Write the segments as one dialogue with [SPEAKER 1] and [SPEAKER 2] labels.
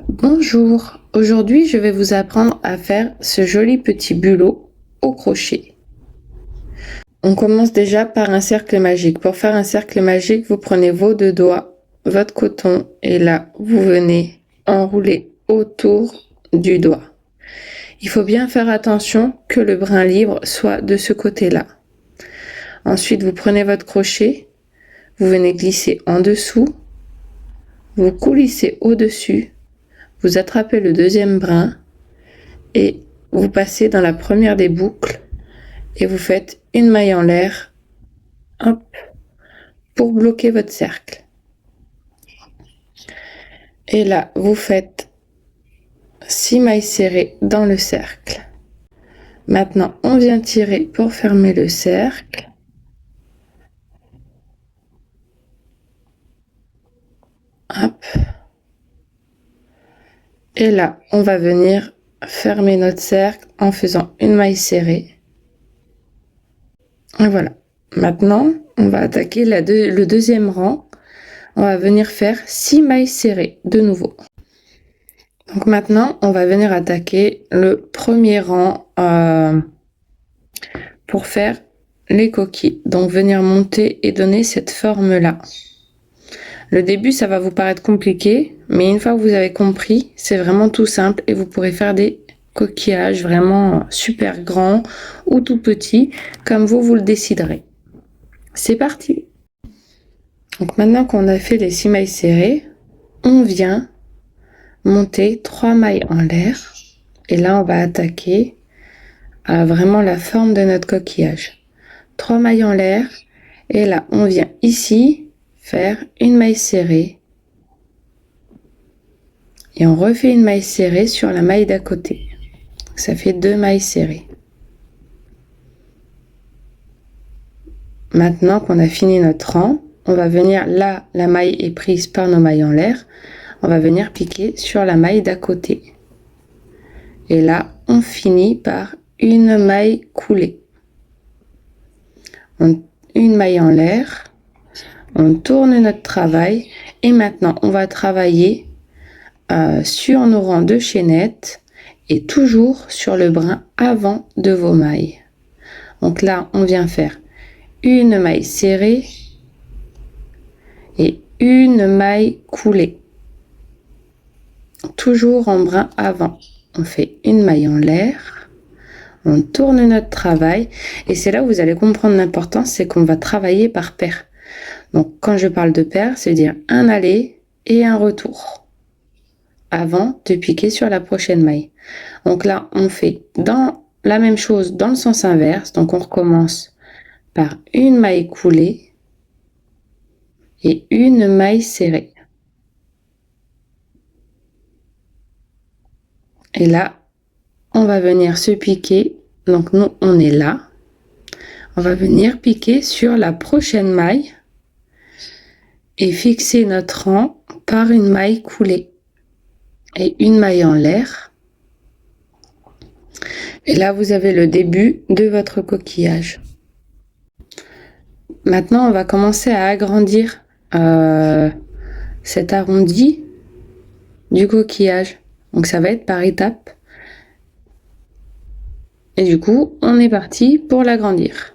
[SPEAKER 1] Bonjour, aujourd'hui je vais vous apprendre à faire ce joli petit bulot au crochet. On commence déjà par un cercle magique. Pour faire un cercle magique, vous prenez vos deux doigts, votre coton et là vous venez enrouler autour du doigt. Il faut bien faire attention que le brin libre soit de ce côté-là. Ensuite vous prenez votre crochet, vous venez glisser en dessous, vous coulissez au-dessus, vous attrapez le deuxième brin et vous passez dans la première des boucles et vous faites une maille en l'air, hop, pour bloquer votre cercle. Et là, vous faites 6 mailles serrées dans le cercle. Maintenant, on vient tirer pour fermer le cercle. Hop. Et là, on va venir fermer notre cercle en faisant une maille serrée. Et voilà. Maintenant, on va attaquer le deuxième rang. On va venir faire 6 mailles serrées de nouveau. Donc maintenant, on va venir attaquer le premier rang pour faire les coquilles. Donc venir monter et donner cette forme-là. Le début, ça va vous paraître compliqué, mais une fois que vous avez compris, c'est vraiment tout simple et vous pourrez faire des coquillages vraiment super grands ou tout petits, comme vous le déciderez. C'est parti! Donc maintenant qu'on a fait les 6 mailles serrées, on vient monter 3 mailles en l'air et là on va attaquer vraiment la forme de notre coquillage. 3 mailles en l'air et là on vient ici faire une maille serrée et on refait une maille serrée sur la maille d'à côté. Ça fait 2 mailles serrées. Maintenant qu'on a fini notre rang, on va venir là, la maille est prise par nos mailles en l'air, on va venir piquer sur la maille d'à côté. Et là, on finit par une maille coulée. Une maille en l'air, on tourne notre travail et maintenant on va travailler sur nos rangs de chaînettes et toujours sur le brin avant de vos mailles. Donc là, on vient faire une maille serrée et une maille coulée. Toujours en brin avant. On fait une maille en l'air, on tourne notre travail et c'est là où vous allez comprendre l'importance, c'est qu'on va travailler par paire. Donc quand je parle de paire, c'est dire un aller et un retour avant de piquer sur la prochaine maille. Donc là, on fait dans la même chose dans le sens inverse. Donc on recommence par une maille coulée et une maille serrée. Et là, on va venir se piquer. Donc nous, on est là. On va venir piquer sur la prochaine maille et fixer notre rang par une maille coulée et une maille en l'air. Et là, vous avez le début de votre coquillage. Maintenant, on va commencer à agrandir cet arrondi du coquillage. Donc ça va être par étapes. Et du coup, on est parti pour l'agrandir.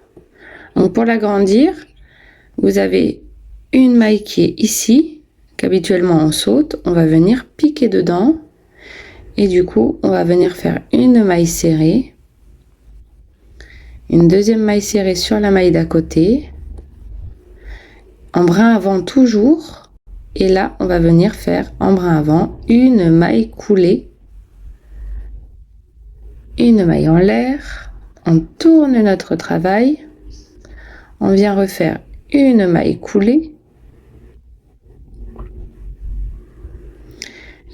[SPEAKER 1] Donc pour l'agrandir, vous avez une maille qui est ici, qu'habituellement on saute. On va venir piquer dedans. Et du coup, on va venir faire une maille serrée. Une deuxième maille serrée sur la maille d'à côté. En brin avant toujours. Et là, on va venir faire en brin avant une maille coulée. Une maille en l'air. On tourne notre travail. On vient refaire une maille coulée.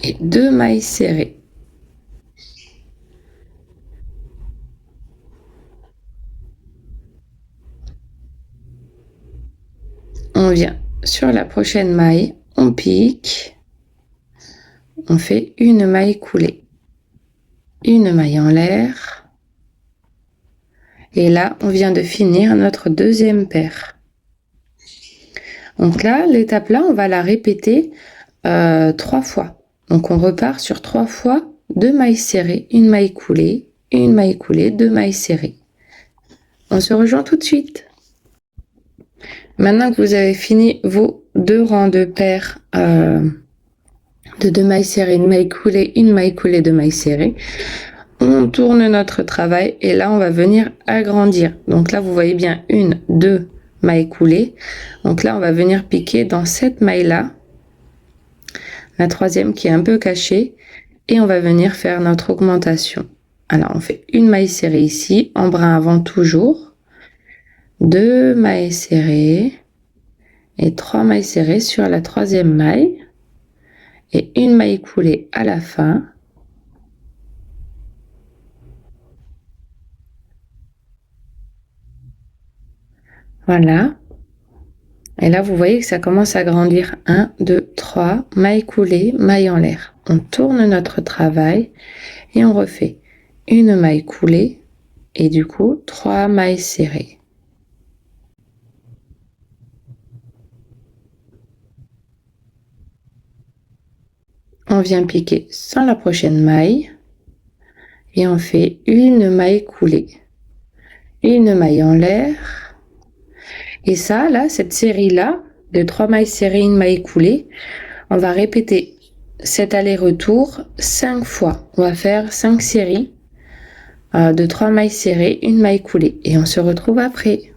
[SPEAKER 1] Et 2 mailles serrées. On vient sur la prochaine maille, on pique, on fait une maille coulée, une maille en l'air, et là on vient de finir notre deuxième paire. Donc là, l'étape là, on va la répéter 3 fois. Donc on repart sur 3 fois 2 mailles serrées, une maille coulée, 2 mailles serrées. On se rejoint tout de suite. Maintenant que vous avez fini vos 2 rangs de paires de 2 mailles serrées, une maille coulée, 2 mailles serrées, on tourne notre travail et là on va venir agrandir. Donc là vous voyez bien 1, 2 mailles coulées. Donc là on va venir piquer dans cette maille là, la troisième qui est un peu cachée, et on va venir faire notre augmentation. Alors on fait une maille serrée ici, en brin avant toujours, 2 mailles serrées et 3 mailles serrées sur la troisième maille et une maille coulée à la fin. Voilà. Et là, vous voyez que ça commence à grandir. 1, 2, 3, maille coulée, maille en l'air. On tourne notre travail et on refait une maille coulée et du coup 3 mailles serrées. On vient piquer sans la prochaine maille et on fait une maille coulée, une maille en l'air. Et ça, là, cette série-là, de 3 mailles serrées, une maille coulée, on va répéter cet aller-retour 5 fois. On va faire 5 séries de 3 mailles serrées, une maille coulée. Et on se retrouve après.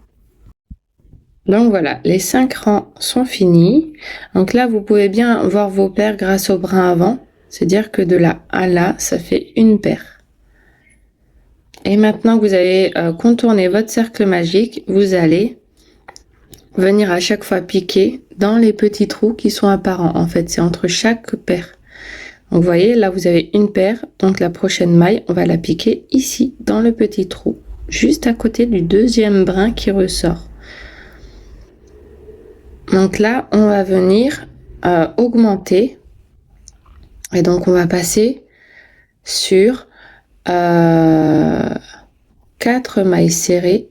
[SPEAKER 1] Donc voilà, les 5 rangs sont finis. Donc là, vous pouvez bien voir vos paires grâce au brin avant. C'est-à-dire que de là à là, ça fait une paire. Et maintenant que vous avez contourné votre cercle magique, vous allez venir à chaque fois piquer dans les petits trous qui sont apparents. En fait, c'est entre chaque paire. Donc, vous voyez, là, vous avez une paire. Donc, la prochaine maille, on va la piquer ici, dans le petit trou, juste à côté du deuxième brin qui ressort. Donc là, on va venir augmenter. Et donc, on va passer sur 4 mailles serrées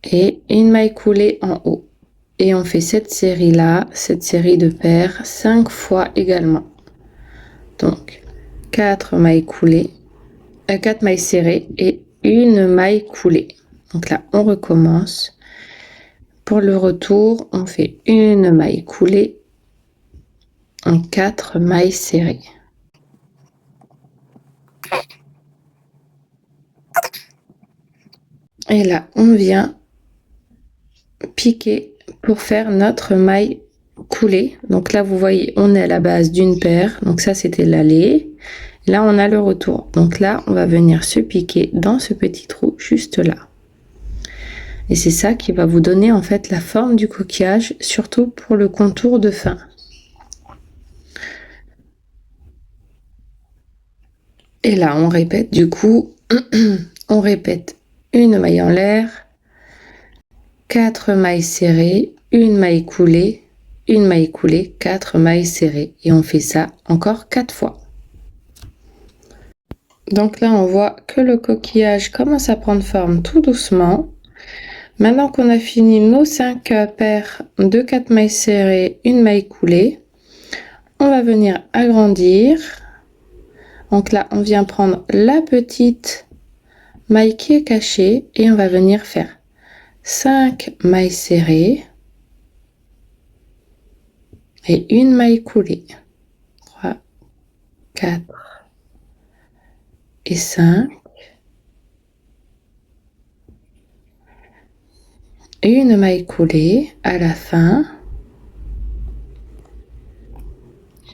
[SPEAKER 1] et une maille coulée en haut. Et on fait cette série là, cette série de paires 5 fois également. Donc 4 mailles coulées, 4 mailles serrées et une maille coulée. Donc là on recommence. Pour le retour, on fait une maille coulée en 4 mailles serrées. Et là on vient piquer pour faire notre maille coulée. Donc là vous voyez on est à la base d'une paire, donc ça c'était l'aller, là on a le retour. Donc là on va venir se piquer dans ce petit trou juste là, et c'est ça qui va vous donner en fait la forme du coquillage, surtout pour le contour de fin. Et là on répète du coup on répète une maille en l'air, 4 mailles serrées, une maille coulée, 4 mailles serrées, et on fait ça encore 4 fois. Donc là on voit que le coquillage commence à prendre forme tout doucement. Maintenant qu'on a fini nos 5 paires de 4 mailles serrées, une maille coulée, on va venir agrandir. Donc là on vient prendre la petite maille qui est cachée et on va venir faire 5 mailles serrées et une maille coulée. 3, 4 et 5. Et une maille coulée à la fin.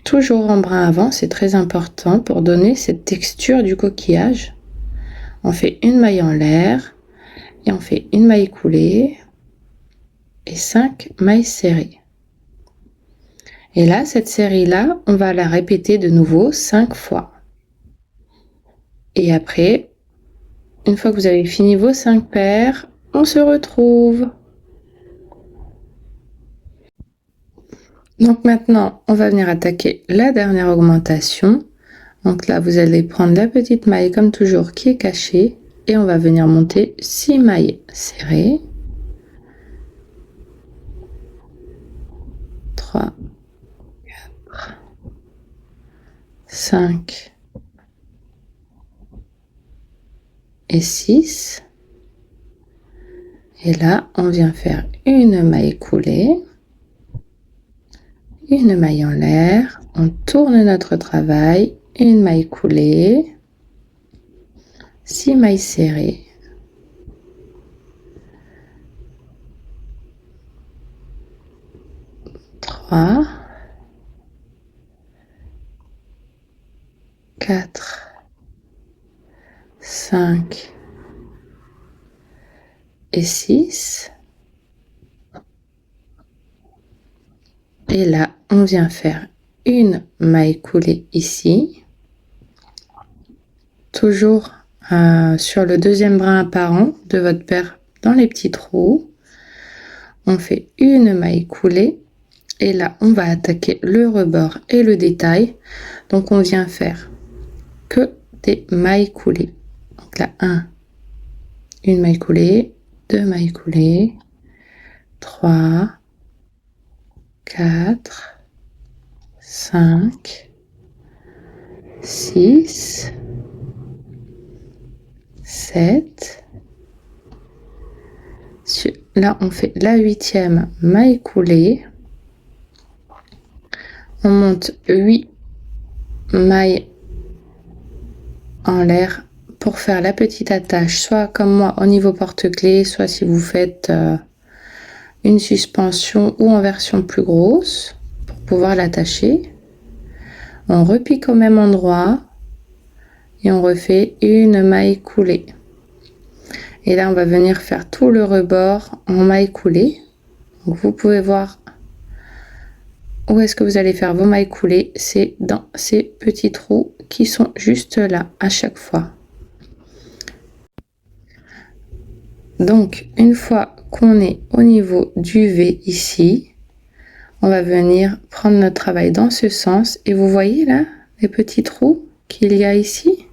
[SPEAKER 1] Toujours en brin avant, c'est très important pour donner cette texture du coquillage. On fait une maille en l'air et on fait une maille coulée et 5 mailles serrées. Et là, cette série-là, on va la répéter de nouveau 5 fois. Et après, une fois que vous avez fini vos 5 paires, on se retrouve. Donc maintenant, on va venir attaquer la dernière augmentation. Donc là, vous allez prendre la petite maille comme toujours qui est cachée et on va venir monter 6 mailles serrées. 3, 5 et 6. Et là, on vient faire une maille coulée, une maille en l'air, on tourne notre travail, une maille coulée, 6 mailles serrées, 3, 4, 5 et 6. Et là, on vient faire une maille coulée ici, toujours sur le deuxième brin apparent de votre paire dans les petits trous. On fait une maille coulée et là, on va attaquer le rebord et le détail. Donc, on vient faire que des mailles coulées. Donc là, 1, une maille coulée, 2 mailles coulées, 3, 4, 5, 6, 7. Là, on fait la 8e maille coulée. On monte 8 mailles en l'air pour faire la petite attache, soit comme moi au niveau porte-clés, soit si vous faites une suspension ou en version plus grosse pour pouvoir l'attacher. On repique au même endroit et on refait une maille coulée. Et là, on va venir faire tout le rebord en maille coulée. Donc, vous pouvez voir où est-ce que vous allez faire vos mailles coulées. C'est dans ces petits trous qui sont juste là à chaque fois. Donc, une fois qu'on est au niveau du V ici, on va venir prendre notre travail dans ce sens. Et vous voyez là, les petits trous qu'il y a ici?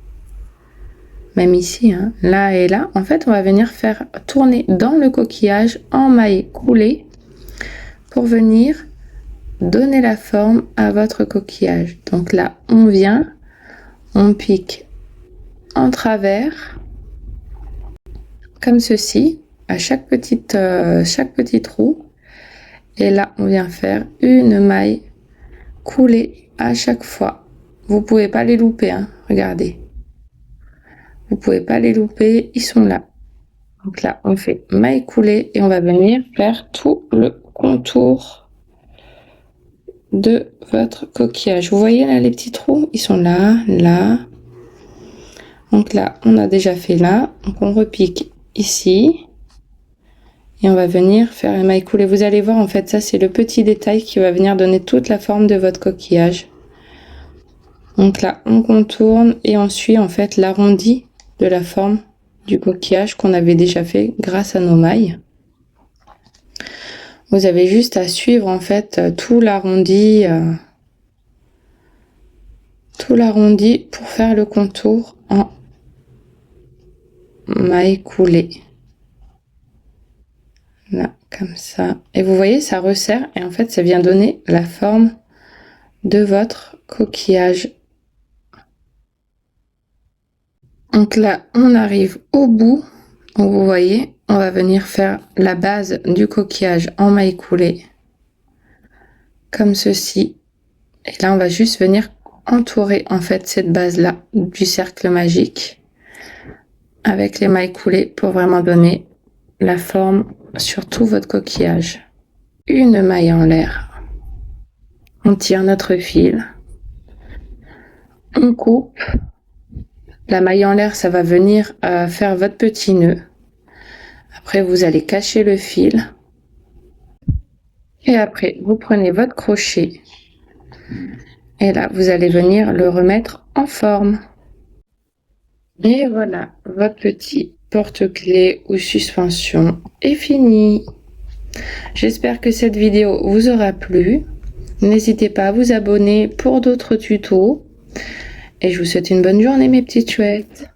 [SPEAKER 1] Même ici, hein, là et là. En fait, on va venir faire tourner dans le coquillage en maille coulée pour venir donner la forme à votre coquillage. Donc là, on vient, on pique en travers, comme ceci, à chaque petit trou. Et là, on vient faire une maille coulée à chaque fois. Vous pouvez pas les louper, hein, regardez. Vous pouvez pas les louper, ils sont là. Donc là, on fait maille coulée et on va venir faire tout le contour de votre coquillage. Vous voyez là les petits trous, ils sont là, là. Donc là, on a déjà fait là. Donc on repique ici et on va venir faire une maille coulée. Vous allez voir, en fait, ça c'est le petit détail qui va venir donner toute la forme de votre coquillage. Donc là, on contourne et on suit en fait l'arrondi de la forme du coquillage qu'on avait déjà fait grâce à nos mailles. Vous avez juste à suivre en fait tout l'arrondi pour faire le contour en maille coulée. Là, comme ça. Et vous voyez, ça resserre et en fait, ça vient donner la forme de votre coquillage. Donc là, on arrive au bout. Donc vous voyez, on va venir faire la base du coquillage en maille coulée. Comme ceci. Et là, on va juste venir entourer en fait cette base-là du cercle magique avec les mailles coulées pour vraiment donner la forme sur tout votre coquillage. Une maille en l'air. On tire notre fil. On coupe. La maille en l'air, ça va venir faire votre petit nœud. Après, vous allez cacher le fil. Et après, vous prenez votre crochet. Et là, vous allez venir le remettre en forme. Et voilà, votre petit porte-clés ou suspension est fini. J'espère que cette vidéo vous aura plu. N'hésitez pas à vous abonner pour d'autres tutos. Et je vous souhaite une bonne journée mes petites chouettes.